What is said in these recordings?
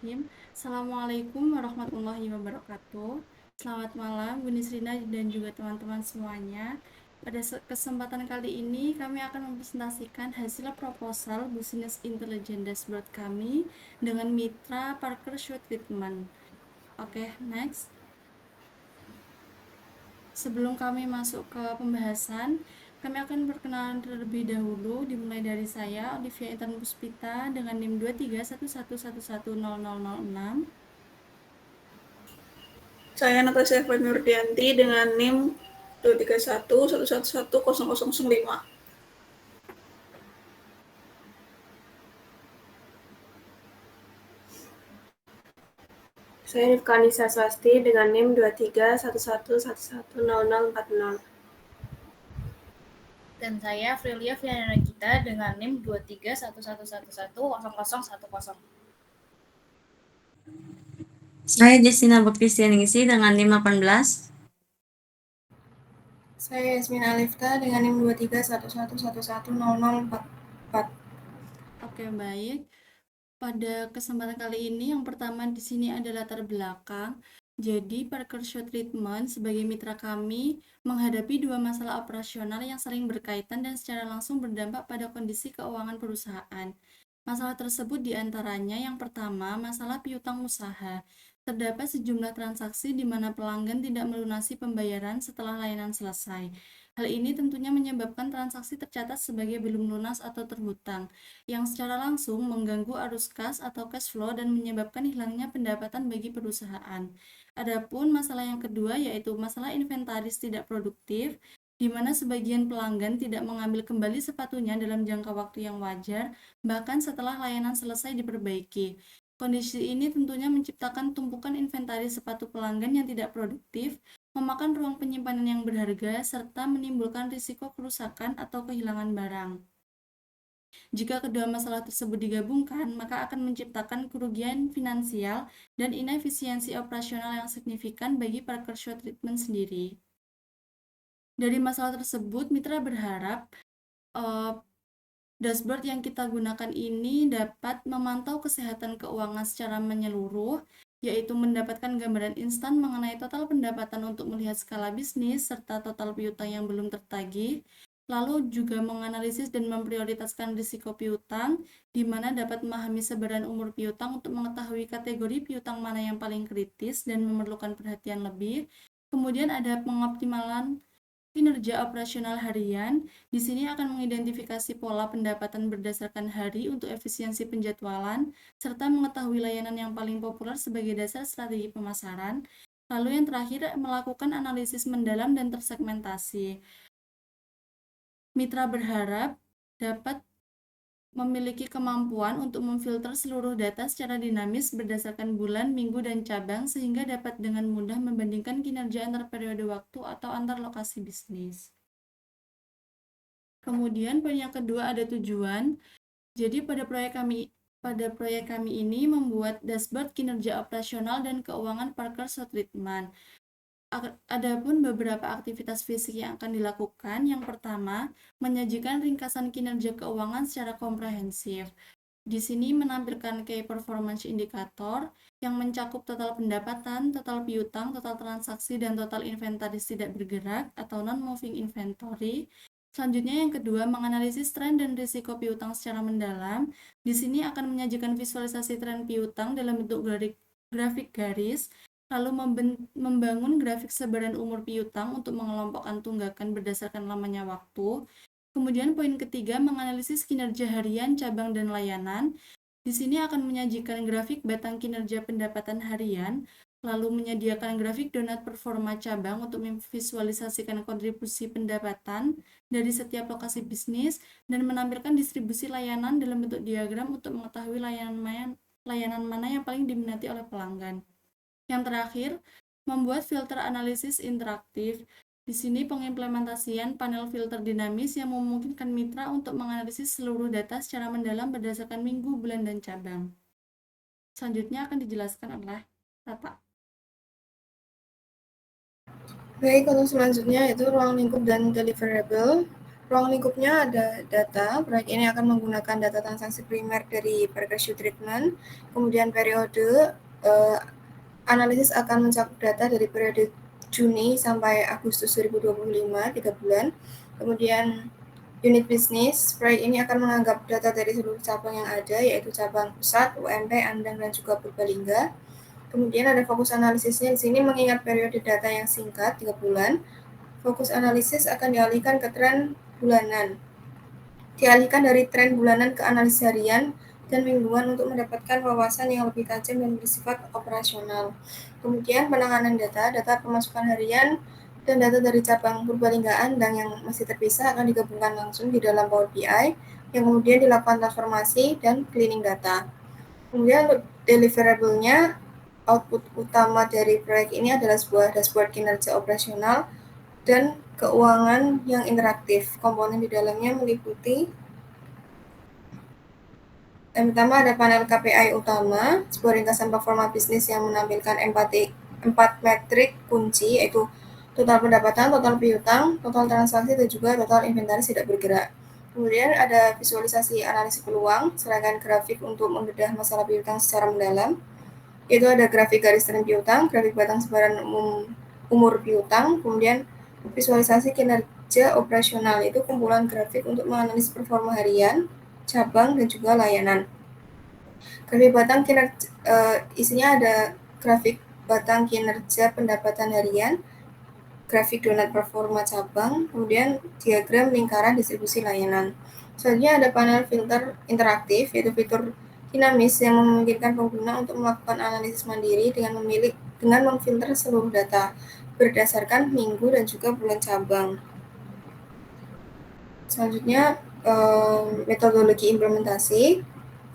Bismillahirrahmanirrahim. Assalamualaikum warahmatullahi wabarakatuh. Selamat malam, Bu Nisrina dan juga teman-teman semuanya. Pada kesempatan kali ini, kami akan mempresentasikan hasil proposal Business Intelligence Dashboard kami dengan mitra Parker Show Treatment. Oke, next. Sebelum kami masuk ke pembahasan, kami akan berkenalan terlebih dahulu, dimulai dari saya, Olivia Intan Puspita, dengan NIM 2311110006. Saya Natasha Eva Nurdianti dengan NIM 231111005. Saya Rifka Anissa Swasti dengan NIM 2311110040. Dan saya Frilia Fiana Gita dengan NIM 2311111010. Saya Justina Bekristianingsi dengan NIM 18. Saya Yasmin Alifta dengan NIM 2311110044. Oke, baik. Pada kesempatan kali ini, yang pertama di sini ada latar belakang. Jadi, Parker Show Treatment sebagai mitra kami menghadapi dua masalah operasional yang sering berkaitan dan secara langsung berdampak pada kondisi keuangan perusahaan. Masalah tersebut diantaranya yang pertama, masalah piutang usaha. Terdapat sejumlah transaksi di mana pelanggan tidak melunasi pembayaran setelah layanan selesai. Hal ini tentunya menyebabkan transaksi tercatat sebagai belum lunas atau terhutang, yang secara langsung mengganggu arus kas atau cash flow dan menyebabkan hilangnya pendapatan bagi perusahaan. Adapun masalah yang kedua yaitu masalah inventaris tidak produktif, di mana sebagian pelanggan tidak mengambil kembali sepatunya dalam jangka waktu yang wajar, bahkan setelah layanan selesai diperbaiki. Kondisi ini tentunya menciptakan tumpukan inventaris sepatu pelanggan yang tidak produktif, memakan ruang penyimpanan yang berharga, serta menimbulkan risiko kerusakan atau kehilangan barang. Jika kedua masalah tersebut digabungkan, maka akan menciptakan kerugian finansial dan inefisiensi operasional yang signifikan bagi Parker Show Treatment sendiri. Dari masalah tersebut, mitra berharap dashboard yang kita gunakan ini dapat memantau kesehatan keuangan secara menyeluruh, yaitu mendapatkan gambaran instan mengenai total pendapatan untuk melihat skala bisnis serta total piutang yang belum tertagih, lalu juga menganalisis dan memprioritaskan risiko piutang, di mana dapat memahami sebaran umur piutang untuk mengetahui kategori piutang mana yang paling kritis dan memerlukan perhatian lebih. Kemudian ada pengoptimalan kinerja operasional harian. Di sini akan mengidentifikasi pola pendapatan berdasarkan hari untuk efisiensi penjadwalan, serta mengetahui layanan yang paling populer sebagai dasar strategi pemasaran. Lalu yang terakhir, melakukan analisis mendalam dan tersegmentasi. Mitra berharap dapat memiliki kemampuan untuk memfilter seluruh data secara dinamis berdasarkan bulan, minggu, dan cabang sehingga dapat dengan mudah membandingkan kinerja antar periode waktu atau antar lokasi bisnis. Kemudian poin yang kedua ada tujuan. Jadi pada proyek kami ini membuat dashboard kinerja operasional dan keuangan Parker Show Treatment. Adapun beberapa aktivitas fisik yang akan dilakukan. Yang pertama, menyajikan ringkasan kinerja keuangan secara komprehensif. Di sini menampilkan Key Performance Indicator yang mencakup total pendapatan, total piutang, total transaksi, dan total inventaris tidak bergerak atau non-moving inventory. Selanjutnya yang kedua, menganalisis tren dan risiko piutang secara mendalam. Di sini akan menyajikan visualisasi tren piutang dalam bentuk grafik garis, lalu membangun grafik sebaran umur piutang untuk mengelompokkan tunggakan berdasarkan lamanya waktu. Kemudian poin ketiga, menganalisis kinerja harian, cabang, dan layanan. Di sini akan menyajikan grafik batang kinerja pendapatan harian, lalu menyediakan grafik donat performa cabang untuk memvisualisasikan kontribusi pendapatan dari setiap lokasi bisnis, dan menampilkan distribusi layanan dalam bentuk diagram untuk mengetahui layanan mana yang paling diminati oleh pelanggan. Yang terakhir, membuat filter analisis interaktif. Di sini pengimplementasian panel filter dinamis yang memungkinkan mitra untuk menganalisis seluruh data secara mendalam berdasarkan minggu, bulan, dan cabang. Selanjutnya akan dijelaskan oleh Tata. Baik, untuk selanjutnya itu ruang lingkup dan deliverable. Ruang lingkupnya ada data. Proyek ini akan menggunakan data transaksi primer dari Parker Shoe Treatment. Kemudian periode analisis akan mencakup data dari periode Juni sampai Agustus 2025, 3 bulan. Kemudian unit bisnis, proyek ini akan menganggap data dari seluruh cabang yang ada, yaitu cabang pusat, UMP, Andang, dan juga Purbalingga. Kemudian ada fokus analisisnya di sini mengingat periode data yang singkat, 3 bulan. Fokus analisis akan dialihkan ke tren bulanan. Dialihkan dari tren bulanan ke analisis harian dan mingguan untuk mendapatkan wawasan yang lebih tajam dan bersifat operasional. Kemudian penanganan data pemasukan harian, dan data dari cabang Purbalingga Andang yang masih terpisah akan digabungkan langsung di dalam Power BI, yang kemudian dilakukan transformasi dan cleaning data. Kemudian deliverable-nya, output utama dari proyek ini adalah sebuah dashboard kinerja operasional dan keuangan yang interaktif. Komponen di dalamnya meliputi yang pertama ada panel KPI utama, sebuah ringkasan performa bisnis yang menampilkan 4 metrik kunci, yaitu total pendapatan, total piutang, total transaksi, dan juga total inventaris tidak bergerak. Kemudian ada visualisasi analisis peluang, serangkaian grafik untuk membedah masalah piutang secara mendalam, yaitu ada grafik garis tren piutang, grafik batang sebaran umur piutang, kemudian visualisasi kinerja operasional, itu kumpulan grafik untuk menganalisis performa harian, cabang, dan juga layanan. Grafik batang kinerja, isinya ada grafik batang kinerja pendapatan harian, grafik donat performa cabang, kemudian diagram lingkaran distribusi layanan. Selanjutnya ada panel filter interaktif, yaitu fitur dinamis yang memungkinkan pengguna untuk melakukan analisis mandiri dengan memfilter seluruh data berdasarkan minggu dan juga bulan cabang. Selanjutnya metodologi implementasi.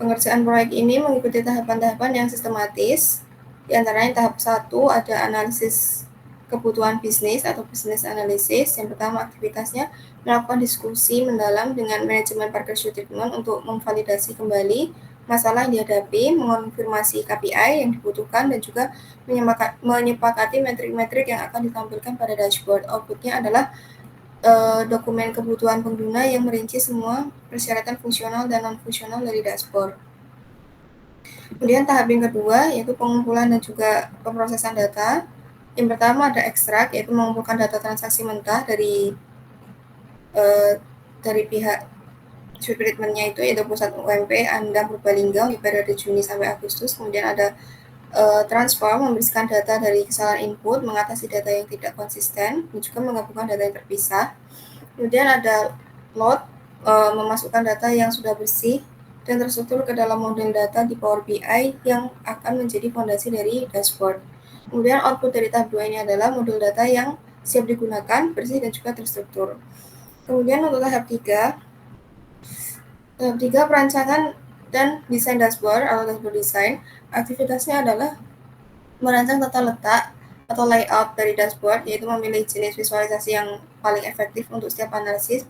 Pengerjaan proyek ini mengikuti tahapan-tahapan yang sistematis. Di antaranya tahap 1 ada analisis kebutuhan bisnis atau business analysis. Yang pertama aktivitasnya melakukan diskusi mendalam dengan manajemen Parker Shoe Treatment untuk memvalidasi kembali masalah yang dihadapi, mengonfirmasi KPI yang dibutuhkan, dan juga menyepakati metrik-metrik yang akan ditampilkan pada dashboard. Outputnya adalah dokumen kebutuhan pengguna yang merinci semua persyaratan fungsional dan non-fungsional dari dashboard. Kemudian tahap yang kedua yaitu pengumpulan dan juga pemrosesan data. Yang pertama ada ekstrak, yaitu mengumpulkan data transaksi mentah dari pihak Shoe Treatment-nya itu, yaitu pusat UMP, Andang, Purbalingga di periode Juni sampai Agustus. Kemudian ada transform, membersihkan data dari kesalahan input, mengatasi data yang tidak konsisten, dan juga menggabungkan data yang terpisah. Kemudian ada load, memasukkan data yang sudah bersih dan terstruktur ke dalam model data di Power BI yang akan menjadi fondasi dari dashboard. Kemudian output dari tahap 2 ini adalah model data yang siap digunakan, bersih, dan juga terstruktur. Kemudian untuk tahap 3 perancangan dan desain dashboard atau dashboard design. Aktivitasnya adalah merancang tata letak atau layout dari dashboard, yaitu memilih jenis visualisasi yang paling efektif untuk setiap analisis,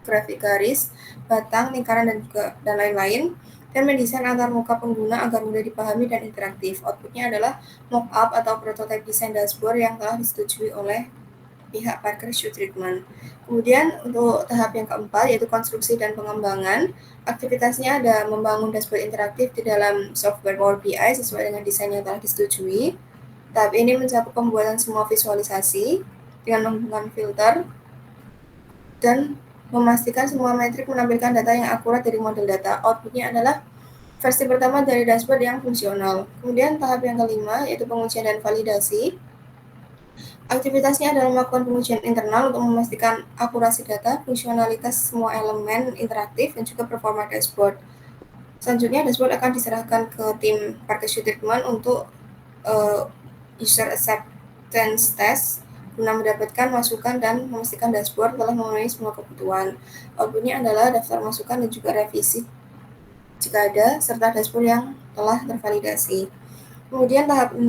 grafik garis, batang, lingkaran, dan lain-lain, dan mendesain antar muka pengguna agar mudah dipahami dan interaktif. Outputnya adalah mock-up atau prototipe desain dashboard yang telah disetujui oleh pihak Parker Shoe Treatment. Kemudian untuk tahap yang keempat yaitu konstruksi dan pengembangan. Aktivitasnya ada membangun dashboard interaktif di dalam software Power BI sesuai dengan desain yang telah disetujui. Tahap ini mencakup pembuatan semua visualisasi dengan menggunakan filter dan memastikan semua metrik menampilkan data yang akurat dari model data. Outputnya adalah versi pertama dari dashboard yang fungsional. Kemudian tahap yang kelima yaitu pengujian dan validasi. Aktivitasnya adalah melakukan pengujian internal untuk memastikan akurasi data, fungsionalitas semua elemen interaktif, dan juga performa dashboard. Selanjutnya, dashboard akan diserahkan ke tim Parker Shoe Treatment untuk user acceptance test guna mendapatkan masukan dan memastikan dashboard telah memenuhi semua kebutuhan. Outputnya adalah daftar masukan dan juga revisi jika ada, serta dashboard yang telah tervalidasi. Kemudian tahap 6,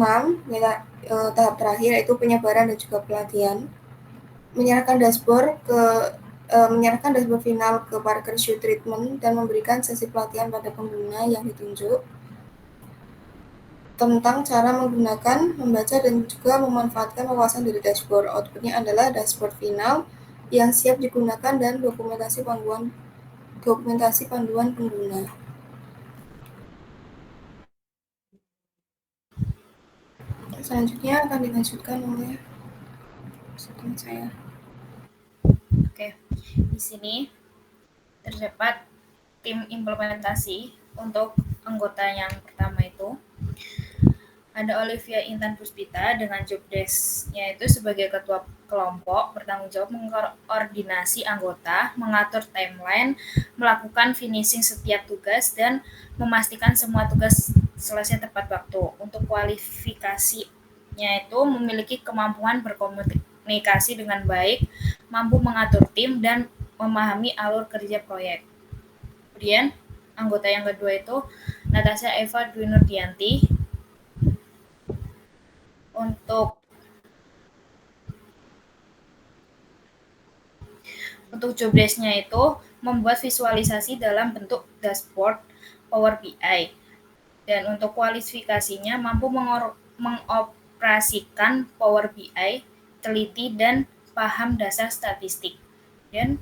tahap terakhir yaitu penyebaran dan juga pelatihan. Menyerahkan dashboard final ke Parker Shoe Treatment dan memberikan sesi pelatihan pada pengguna yang ditunjuk tentang cara menggunakan, membaca, dan juga memanfaatkan wawasan dari dashboard. Outputnya adalah dashboard final yang siap digunakan dan dokumentasi panduan pengguna. Selanjutnya akan dilanjutkan oleh saya. Oke, di sini terdapat tim implementasi untuk anggota yang pertama itu. Ada Olivia Intan Puspita dengan job desk-nya itu sebagai ketua kelompok, bertanggung jawab mengkoordinasi anggota, mengatur timeline, melakukan finishing setiap tugas, dan memastikan semua tugas selesai tepat waktu. Untuk kualifikasinya itu memiliki kemampuan berkomunikasi dengan baik, mampu mengatur tim, dan memahami alur kerja proyek. Kemudian, anggota yang kedua itu Natasha Eva Dwi Nurdianti. Untuk job desk-nya itu membuat visualisasi dalam bentuk dashboard Power BI. Dan untuk kualifikasinya mampu mengoperasikan Power BI, teliti dan paham dasar statistik. Dan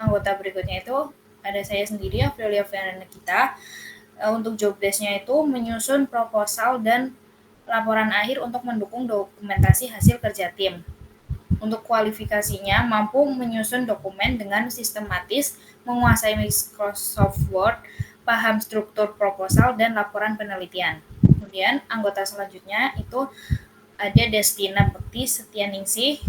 anggota berikutnya itu ada saya sendiri, Aprilia Fiana kita. Untuk job desk-nya itu menyusun proposal dan laporan akhir untuk mendukung dokumentasi hasil kerja tim. Untuk kualifikasinya, mampu menyusun dokumen dengan sistematis, menguasai Microsoft Word, paham struktur proposal, dan laporan penelitian. Kemudian, anggota selanjutnya itu ada Destina Bekti Setianingsih.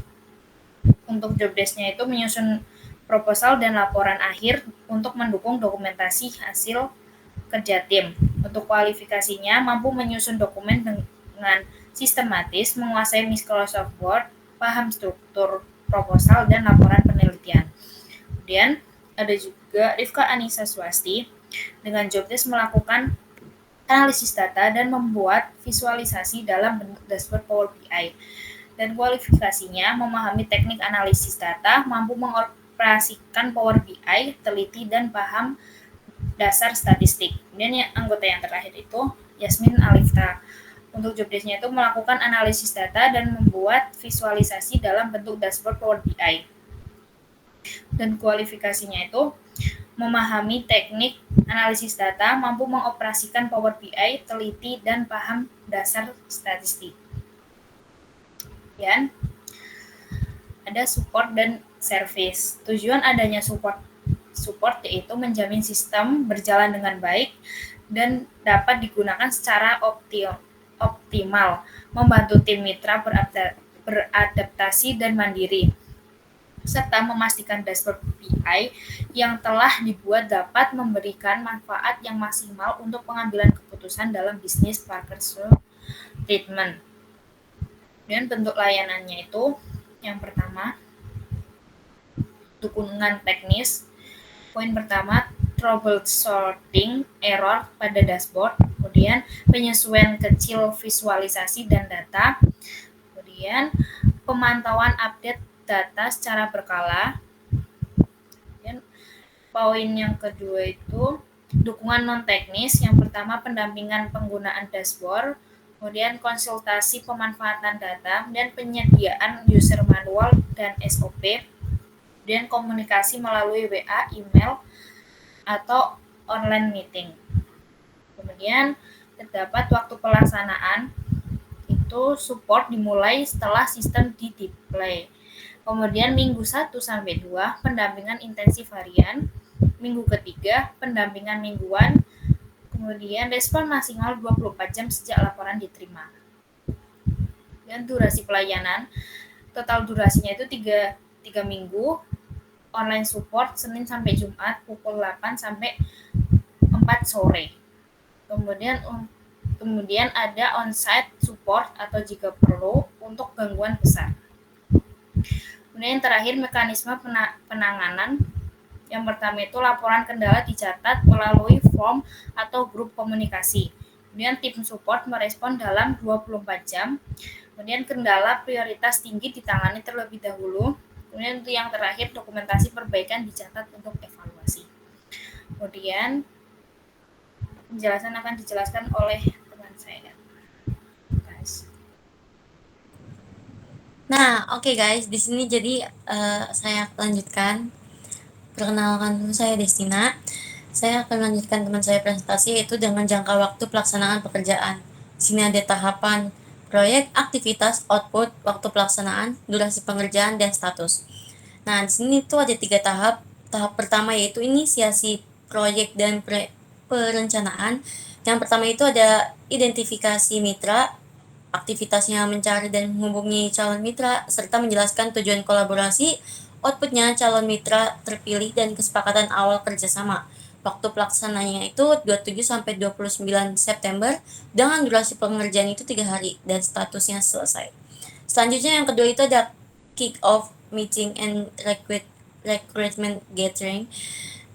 Untuk job desk-nya itu menyusun proposal dan laporan akhir untuk mendukung dokumentasi hasil kerja tim. Untuk kualifikasinya, mampu menyusun dokumen dengan sistematis, menguasai Microsoft Word, paham struktur proposal dan laporan penelitian. Kemudian ada juga Rifka Anissa Swasti dengan job desk melakukan analisis data dan membuat visualisasi dalam bentuk dashboard Power BI. Dan kualifikasinya memahami teknik analisis data, mampu mengoperasikan Power BI, teliti dan paham dasar statistik. Kemudian anggota yang terakhir itu Yasmin Alifta. Untuk job desk-nya itu melakukan analisis data dan membuat visualisasi dalam bentuk dashboard Power BI. Dan kualifikasinya itu memahami teknik analisis data, mampu mengoperasikan Power BI, teliti dan paham dasar statistik. Dan ada support dan service. Tujuan adanya support yaitu menjamin sistem berjalan dengan baik dan dapat digunakan secara optimal, membantu tim mitra beradaptasi dan mandiri, serta memastikan dashboard BI yang telah dibuat dapat memberikan manfaat yang maksimal untuk pengambilan keputusan dalam bisnis Parker Treatment. Dan bentuk layanannya itu yang pertama, dukungan teknis. Poin pertama, troubleshooting error pada dashboard, kemudian penyesuaian kecil visualisasi dan data, kemudian pemantauan update data secara berkala. Dan poin yang kedua itu dukungan non teknis. Yang pertama, pendampingan penggunaan dashboard, kemudian konsultasi pemanfaatan data dan penyediaan user manual dan SOP, dan komunikasi melalui WA, email, atau online meeting. Kemudian terdapat waktu pelaksanaan, itu support dimulai setelah sistem di-deploy. Kemudian minggu 1 sampai 2 pendampingan intensif harian, minggu ketiga pendampingan mingguan, kemudian respon maksimal 24 jam sejak laporan diterima. Dan durasi pelayanan, total durasinya itu 3 minggu, online support Senin sampai Jumat pukul 8 sampai 4 sore. Kemudian ada on-site support atau jika perlu untuk gangguan besar. Kemudian yang terakhir, mekanisme penanganan. Yang pertama itu laporan kendala dicatat melalui form atau grup komunikasi. Kemudian tim support merespon dalam 24 jam. Kemudian kendala prioritas tinggi ditangani terlebih dahulu. Kemudian untuk yang terakhir, dokumentasi perbaikan dicatat untuk evaluasi. Kemudian penjelasan akan dijelaskan oleh teman saya. Nah, oke guys, di sini jadi saya lanjutkan. Perkenalkan dulu, saya Destina. Saya akan lanjutkan teman saya presentasi, yaitu dengan jangka waktu pelaksanaan pekerjaan. Di sini ada tahapan proyek, aktivitas, output, waktu pelaksanaan, durasi pengerjaan, dan status. Nah, di sini tuh ada 3 tahap. Tahap pertama yaitu inisiasi proyek dan perencanaan. Yang pertama itu ada identifikasi mitra, aktivitasnya mencari dan menghubungi calon mitra, serta menjelaskan tujuan kolaborasi, outputnya calon mitra terpilih, dan kesepakatan awal kerjasama. Waktu pelaksananya itu 27-29 September dengan durasi pengerjaan itu 3 hari dan statusnya selesai. Selanjutnya yang kedua itu ada kick off meeting and recruitment gathering.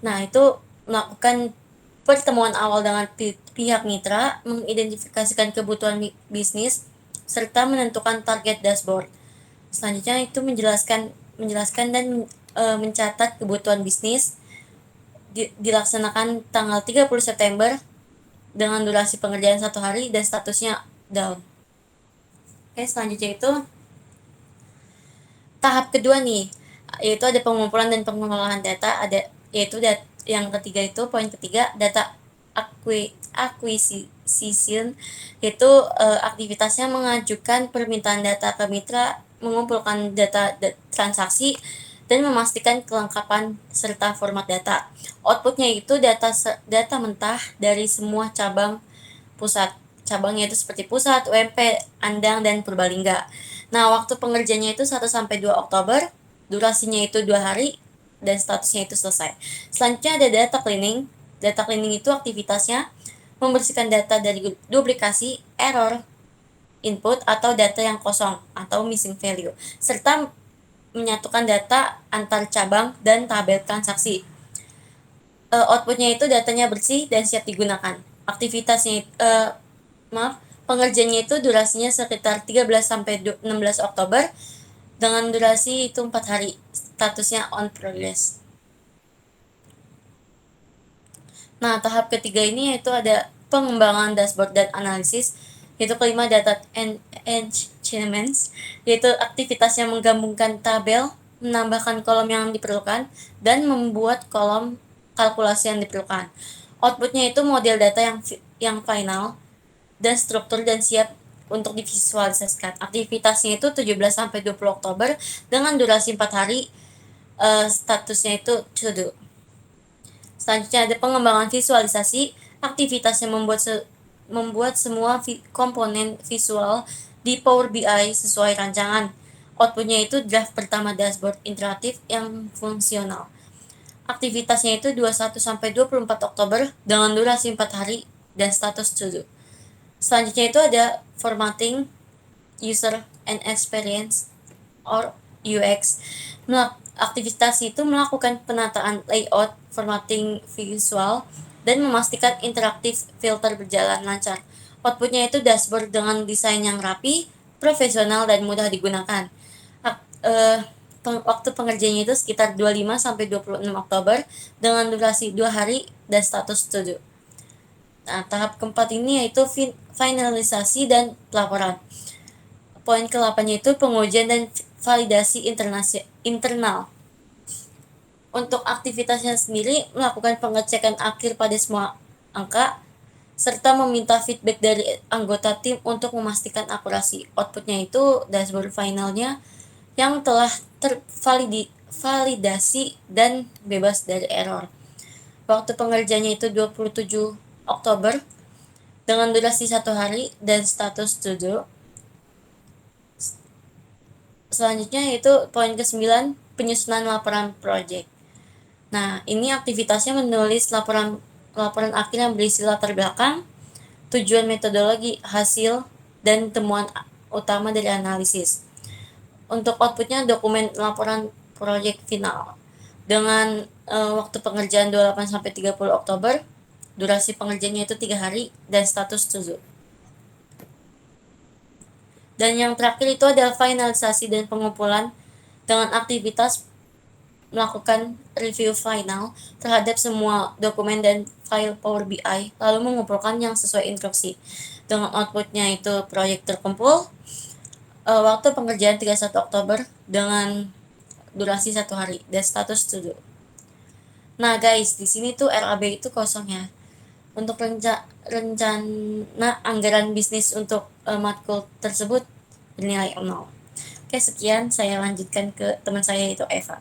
Nah, itu melakukan pertemuan awal dengan pihak mitra, mengidentifikasikan kebutuhan bisnis, serta menentukan target dashboard. Selanjutnya itu menjelaskan dan mencatat kebutuhan bisnis, dilaksanakan tanggal 30 September dengan durasi pengerjaan 1 hari dan statusnya down. Oke, selanjutnya itu tahap kedua nih, yaitu ada pengumpulan dan pengelolaan data. Ada yaitu yang ketiga itu poin ketiga, data acquisition, yaitu aktivitasnya mengajukan permintaan data ke mitra, mengumpulkan data transaksi, dan memastikan kelengkapan serta format data. Outputnya itu data mentah dari semua cabang pusat. Cabangnya itu seperti pusat, UMP, Andang, dan Purbalingga. Nah, waktu pengerjaannya itu 1-2 Oktober, durasinya itu 2 hari, dan statusnya itu selesai. Selanjutnya ada data cleaning. Data cleaning itu aktivitasnya membersihkan data dari duplikasi, error, input, atau data yang kosong atau missing value, serta menyatukan data antar cabang dan tabel transaksi. Outputnya itu datanya bersih dan siap digunakan. Aktivitasnya pengerjaannya itu durasinya sekitar 13-16 Oktober dengan durasi itu 4 hari. Statusnya on progress. Nah, tahap ketiga ini yaitu ada pengembangan dashboard dan analisis. Yaitu kelima, data enhancements, yaitu aktivitas yang menggabungkan tabel, menambahkan kolom yang diperlukan, dan membuat kolom kalkulasi yang diperlukan. Outputnya itu model data yang final dan struktur dan siap untuk divisualisasikan. Aktivitasnya itu 17-20 Oktober dengan durasi 4 hari. Statusnya itu to do. Selanjutnya ada pengembangan visualisasi. Aktivitasnya membuat semua komponen visual di Power BI sesuai rancangan. Outputnya itu draft pertama dashboard interaktif yang fungsional. Aktivitasnya itu 21-24 Oktober dengan durasi 4 hari dan status to do. Selanjutnya itu ada formatting, user and experience or UX. Aktivitas itu melakukan penataan layout, formatting visual, dan memastikan interaktif filter berjalan lancar. Outputnya itu dashboard dengan desain yang rapi, profesional, dan mudah digunakan. Waktu pengerjaannya itu sekitar 25-26 Oktober dengan durasi 2 hari dan status to do. Nah, tahap keempat ini yaitu finalisasi dan pelaporan. Poin ke-8 itu pengujian dan validasi internal. Untuk aktivitasnya sendiri, melakukan pengecekan akhir pada semua angka, serta meminta feedback dari anggota tim untuk memastikan akurasi. Outputnya itu dashboard finalnya yang telah tervalidasi dan bebas dari error. Waktu pengerjaannya itu 27 Oktober dengan durasi 1 hari dan status to do. Selanjutnya yaitu poin ke-9, penyusunan laporan project. Nah, ini aktivitasnya menulis laporan akhir yang berisi latar belakang, tujuan, metodologi, hasil, dan temuan utama dari analisis. Untuk outputnya dokumen laporan project final dengan waktu pengerjaan 28-30 Oktober, durasi pengerjaannya itu 3 hari dan status to do. Dan yang terakhir itu adalah finalisasi dan pengumpulan dengan aktivitas melakukan review final terhadap semua dokumen dan file Power BI, lalu mengumpulkan yang sesuai instruksi. Dengan outputnya itu proyek terkumpul, waktu pengerjaan 31 Oktober dengan durasi 1 hari dan status setuju. Nah guys, di sini tuh RAB itu kosong ya. Untuk rencana anggaran bisnis untuk matkul tersebut bernilai 0. Oke, sekian, saya lanjutkan ke teman saya yaitu Eva.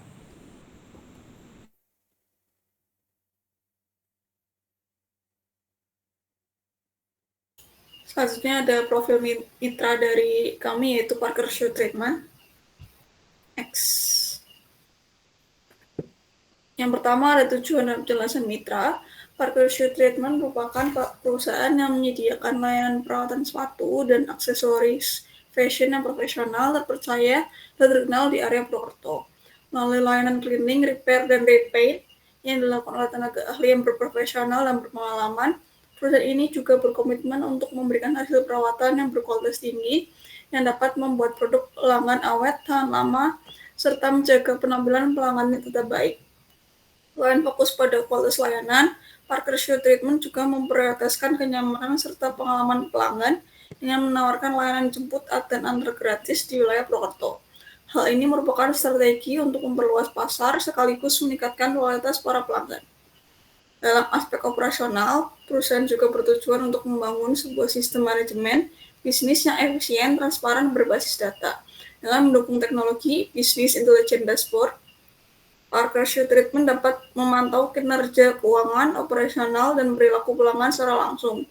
Selanjutnya ada profil mitra dari kami yaitu Parker Shoe Treatment. Next. Yang pertama ada tujuan dan penjelasan mitra. Parker Shoe Treatment merupakan perusahaan yang menyediakan layanan perawatan sepatu dan aksesoris fashion yang profesional, terpercaya, dan terkenal di area Purwokerto. Melalui layanan cleaning, repair, dan repaint yang dilakukan oleh tenaga ahli yang berprofesional dan berpengalaman, perusahaan ini juga berkomitmen untuk memberikan hasil perawatan yang berkualitas tinggi yang dapat membuat produk pelanggan awet, tahan lama, serta menjaga penampilan pelanggannya tetap baik. Selain fokus pada kualitas layanan, Parker Shoe Treatment juga memprioritaskan kenyamanan serta pengalaman pelanggan dengan menawarkan layanan jemput dan antar gratis di wilayah Purwokerto. Hal ini merupakan strategi untuk memperluas pasar sekaligus meningkatkan loyalitas para pelanggan. Dalam aspek operasional, perusahaan juga bertujuan untuk membangun sebuah sistem manajemen bisnis yang efisien, transparan, berbasis data. Dengan mendukung teknologi Business Intelligence Dashboard, Parker Shoe Treatment dapat memantau kinerja keuangan, operasional, dan perilaku pelanggan secara langsung,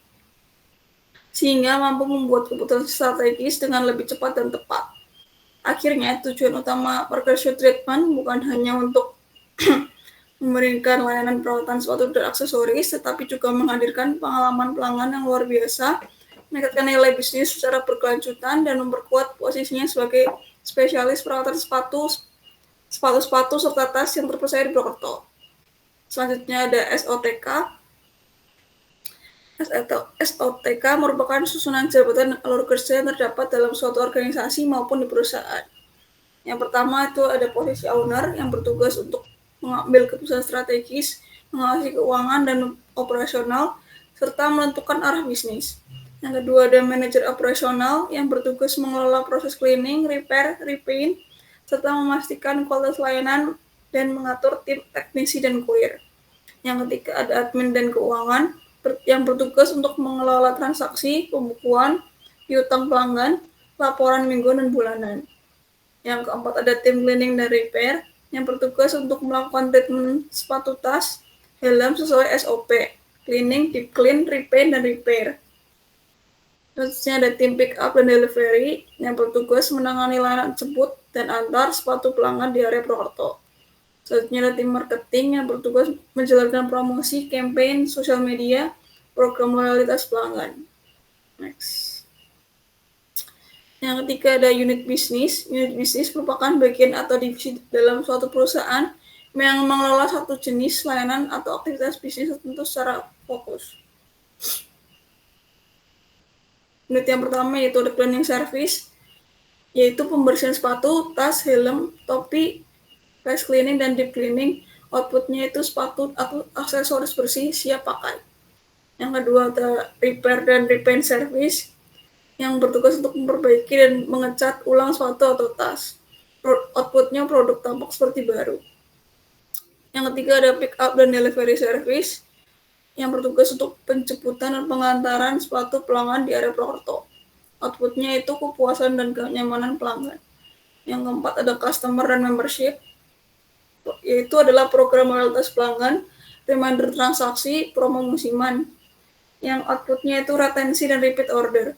sehingga mampu membuat keputusan strategis dengan lebih cepat dan tepat. Akhirnya, tujuan utama Parker Shoe Treatment bukan hanya untuk memberikan layanan perawatan sepatu dan aksesoris, tetapi juga menghadirkan pengalaman pelanggan yang luar biasa, meningkatkan nilai bisnis secara berkelanjutan, dan memperkuat posisinya sebagai spesialis perawatan sepatu serta tas yang terpercaya di Purwokerto. Selanjutnya ada SOTK. SOTK merupakan susunan jabatan alur kerja yang terdapat dalam suatu organisasi maupun di perusahaan. Yang pertama itu ada posisi owner yang bertugas untuk mengambil keputusan strategis, mengawasi keuangan dan operasional, serta menentukan arah bisnis. Yang kedua ada manajer operasional yang bertugas mengelola proses cleaning, repair, repaint, serta memastikan kualitas layanan dan mengatur tim teknisi dan kurir. Yang ketiga ada admin dan keuangan yang bertugas untuk mengelola transaksi, pembukuan, piutang pelanggan, laporan mingguan dan bulanan. Yang keempat ada tim cleaning dan repair yang bertugas untuk melakukan treatment sepatu tas, helm sesuai SOP, cleaning, deep clean, repaint, dan repair. Selanjutnya ada tim pick up dan delivery yang bertugas menangani layanan jemput dan antar sepatu pelanggan di area Purwokerto. Selanjutnya ada tim marketing yang bertugas menjalankan promosi, campaign, sosial media, program loyalitas pelanggan. Next. Yang ketiga ada unit bisnis. Unit bisnis merupakan bagian atau divisi dalam suatu perusahaan yang mengelola satu jenis layanan atau aktivitas bisnis tertentu secara fokus. Unit yang pertama yaitu ada cleaning service, yaitu pembersihan sepatu, tas, helm, topi, face cleaning, dan deep cleaning. Outputnya itu sepatu atau aksesoris bersih siap pakai. Yang kedua ada repair dan repaint service, yang bertugas untuk memperbaiki dan mengecat ulang sepatu atau tas. Outputnya produk tampak seperti baru. Yang ketiga ada pick up dan delivery service, yang bertugas untuk penjemputan dan pengantaran sepatu pelanggan di area Purwokerto. Outputnya itu kepuasan dan kenyamanan pelanggan. Yang keempat ada customer dan membership, yaitu adalah program loyalitas pelanggan, reminder transaksi, promo musiman. Yang outputnya itu retensi dan repeat order.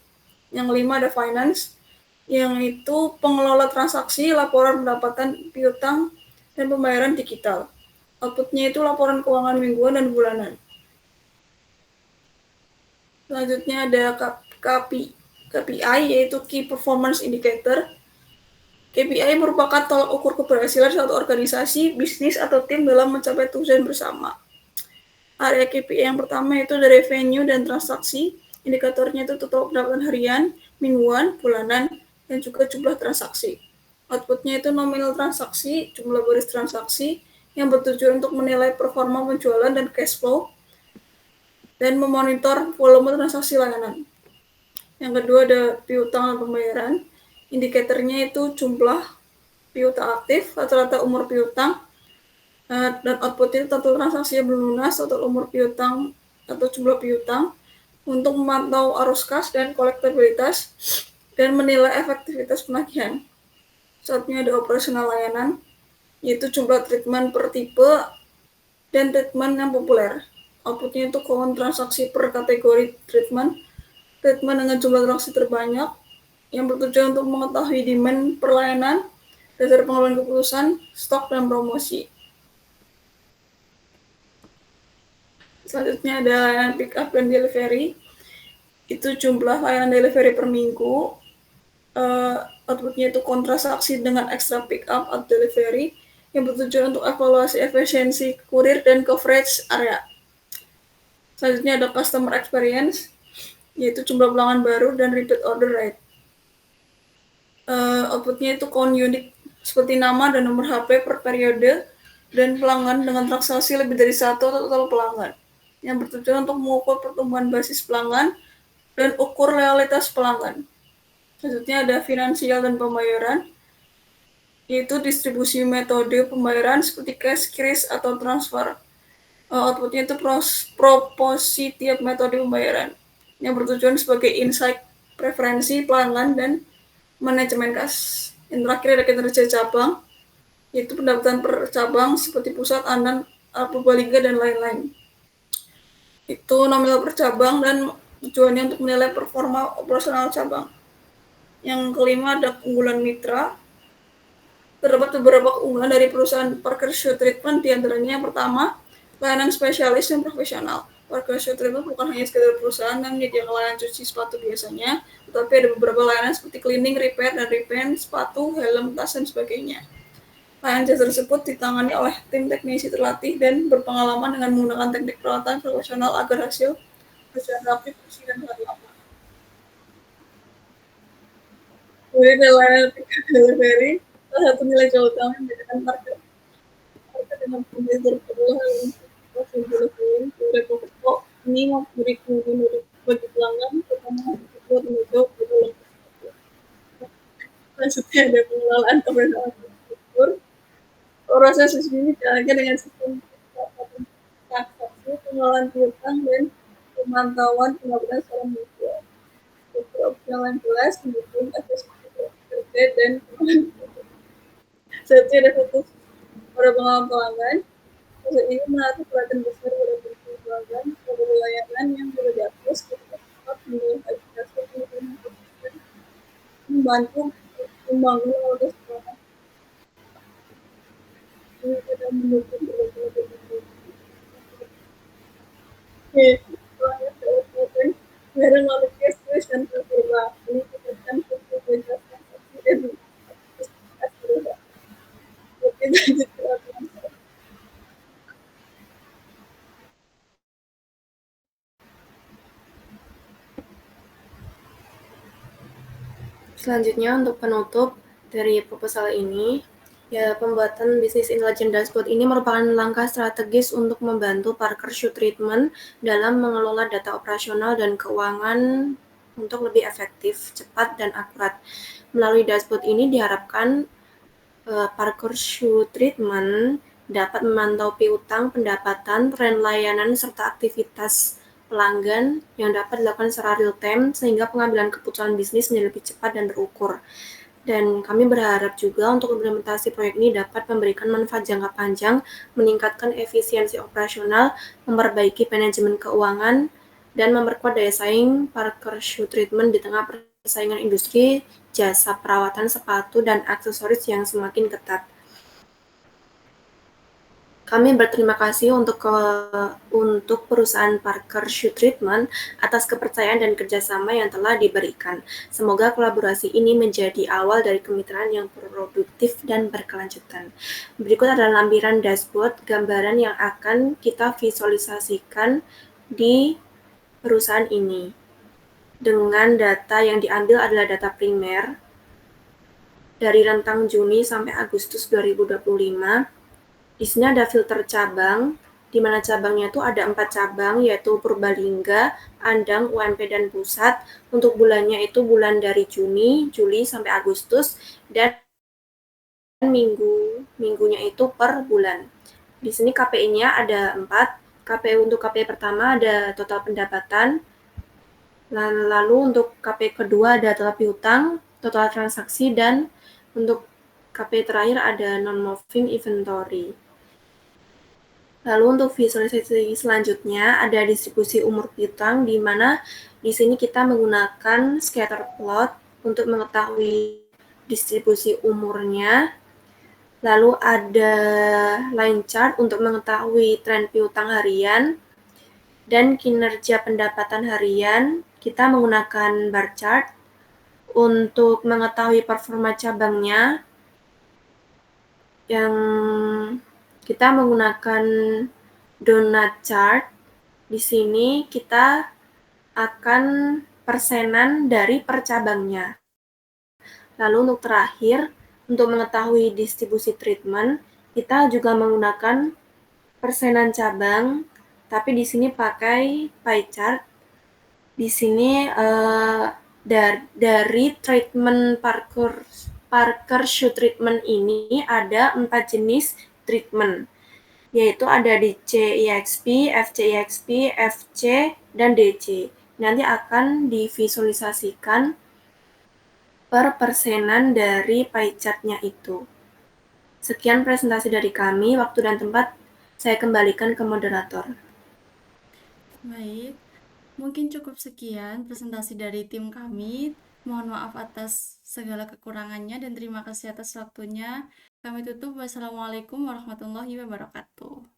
Yang kelima ada finance, yang itu pengelola transaksi, laporan pendapatan, piutang, dan pembayaran digital. Outputnya itu laporan keuangan mingguan dan bulanan. Selanjutnya ada KPI, yaitu Key Performance Indicator. KPI merupakan tolak ukur keberhasilan suatu organisasi, bisnis, atau tim dalam mencapai tujuan bersama. Area KPI yang pertama itu dari revenue dan transaksi. Indikatornya itu total pendapatan harian, mingguan, bulanan, dan juga jumlah transaksi. Outputnya itu nominal transaksi, jumlah baris transaksi, yang bertujuan untuk menilai performa penjualan dan cash flow, dan memonitor volume transaksi layanan. Yang kedua ada piutang dan pembayaran, Indikatornya itu jumlah piutang aktif, rata-rata umur piutang, dan outputnya total transaksi yang belum lunas, total umur piutang atau jumlah piutang, untuk memantau arus kas dan kolektabilitas dan menilai efektivitas penagihan. Selanjutnya ada operasional layanan, yaitu jumlah treatment per tipe dan treatment yang populer. Outputnya itu count transaksi per kategori treatment dengan jumlah transaksi terbanyak, yang bertujuan untuk mengetahui demand perlayanan, dasar pengambilan keputusan, stok, dan promosi. Selanjutnya ada layanan pick up dan delivery. Itu jumlah layanan delivery per minggu. Outputnya itu kontrasaksi dengan extra pick up atau delivery, yang bertujuan untuk evaluasi efisiensi kurir dan coverage area. Selanjutnya ada customer experience, yaitu jumlah pelanggan baru dan repeat order rate. Outputnya itu count unit seperti nama dan nomor HP per periode, dan pelanggan dengan transaksi lebih dari satu atau total pelanggan, yang bertujuan untuk mengukur pertumbuhan basis pelanggan dan ukur loyalitas pelanggan. Selanjutnya ada finansial dan pembayaran, yaitu distribusi metode pembayaran seperti cash, kris, atau transfer. Outputnya itu proporsi tiap metode pembayaran, yang bertujuan sebagai insight preferensi pelanggan dan manajemen kas. Yang terakhir ada kinerja cabang, yaitu pendapatan per cabang seperti pusat, Andan, Purbalingga, dan lain-lain. Itu nominal per cabang dan tujuannya untuk menilai performa operasional cabang. Yang kelima ada keunggulan mitra. Terdapat beberapa keunggulan dari perusahaan Parker Shoe Treatment, di antaranya yang pertama, layanan spesialis dan profesional. Parker Shoe Treatment bukan hanya sekedar perusahaan yang menyediakan layanan cuci sepatu biasanya, tetapi ada beberapa layanan seperti cleaning, repair, dan repaint sepatu, helm, tas, dan sebagainya. Layanan jasa tersebut ditangani oleh tim teknisi terlatih dan berpengalaman dengan menggunakan teknik perawatan profesional agar hasil berjalan rapi, bersih, dan tahan lama. Kemudian ada layanan pick-up delivery. Salah satu nilai jual utama yang membedakan Parker dengan kompetitor adalah layanan delivery. Pokok ini memberi kemudahan bagi pelanggan, terutama buat menjawab kebutuhan. Selanjutnya ada pengelolaan operasional infrastruktur. Proses ini dijalankan dengan sistem transaksi, pengelolaan piutang, dan pemantauan pendapatan secara mutual. Untuk opsional yang jelas, mendukung efisiensi kerja dan pengelolaan. Selanjutnya ada fokus pada pengalaman pelanggan. Proses ini menaruh perhatian besar pada fungsi pelanggan, pada layanan yang sudah diakses, ketika cepat mengklarifikasi kebutuhan konsisten, membantu membangun kualitas pelanggan. Ini tidak mendukung pelanggan. Pelanggan dapat barang lalu cash dan berbeda. Ini meningkatkan kualitas transaksi dan efektivitas berubah. Selanjutnya untuk penutup dari proposal ini, ya pembuatan bisnis intelligent dashboard ini merupakan langkah strategis untuk membantu Parker Shoe Treatment dalam mengelola data operasional dan keuangan untuk lebih efektif, cepat, dan akurat. Melalui dashboard ini diharapkan Parker Shoe Treatment dapat memantau piutang, pendapatan, tren layanan, serta aktivitas pelanggan yang dapat dilakukan secara real time sehingga pengambilan keputusan bisnis menjadi lebih cepat dan terukur. Dan kami berharap juga untuk implementasi proyek ini dapat memberikan manfaat jangka panjang, meningkatkan efisiensi operasional, memperbaiki manajemen keuangan, dan memperkuat daya saing Parker Shoe Treatment di tengah persaingan industri jasa perawatan sepatu dan aksesoris yang semakin ketat. Kami berterima kasih untuk perusahaan Parker Shoe Treatment atas kepercayaan dan kerjasama yang telah diberikan. Semoga kolaborasi ini menjadi awal dari kemitraan yang produktif dan berkelanjutan. Berikut adalah lampiran dashboard gambaran yang akan kita visualisasikan di perusahaan ini. Dengan data yang diambil adalah data primer dari rentang Juni sampai Agustus 2025. Di sini ada filter cabang, di mana cabangnya itu ada 4 cabang, yaitu Purbalingga, Andang, UMP, dan Pusat. Untuk bulannya itu bulan dari Juni, Juli, sampai Agustus, dan minggunya itu per bulan. Di sini KPI-nya ada 4. Untuk KPI pertama ada total pendapatan, lalu untuk KPI kedua ada total piutang, total transaksi, dan untuk KPI terakhir ada non-moving inventory. Lalu untuk visualisasi selanjutnya ada distribusi umur piutang, di mana di sini kita menggunakan scatter plot untuk mengetahui distribusi umurnya. Lalu ada line chart untuk mengetahui tren piutang harian dan kinerja pendapatan harian. Kita menggunakan bar chart untuk mengetahui performa cabangnya, yang kita menggunakan donut chart. Di sini kita akan persenan dari per cabangnya. Lalu untuk terakhir, untuk mengetahui distribusi treatment, kita juga menggunakan persenan cabang, tapi di sini pakai pie chart. Di sini dari treatment Parker shoe treatment ini ada 4 jenis treatment, yaitu ada DCEXP, FCEXP, FC, dan DC. Nanti akan divisualisasikan per persenan dari pie chart-nya itu. Sekian presentasi dari kami. Waktu dan tempat saya kembalikan ke moderator. Baik, mungkin cukup sekian presentasi dari tim kami. Mohon maaf atas segala kekurangannya dan terima kasih atas waktunya. Kami tutup. Wassalamualaikum warahmatullahi wabarakatuh.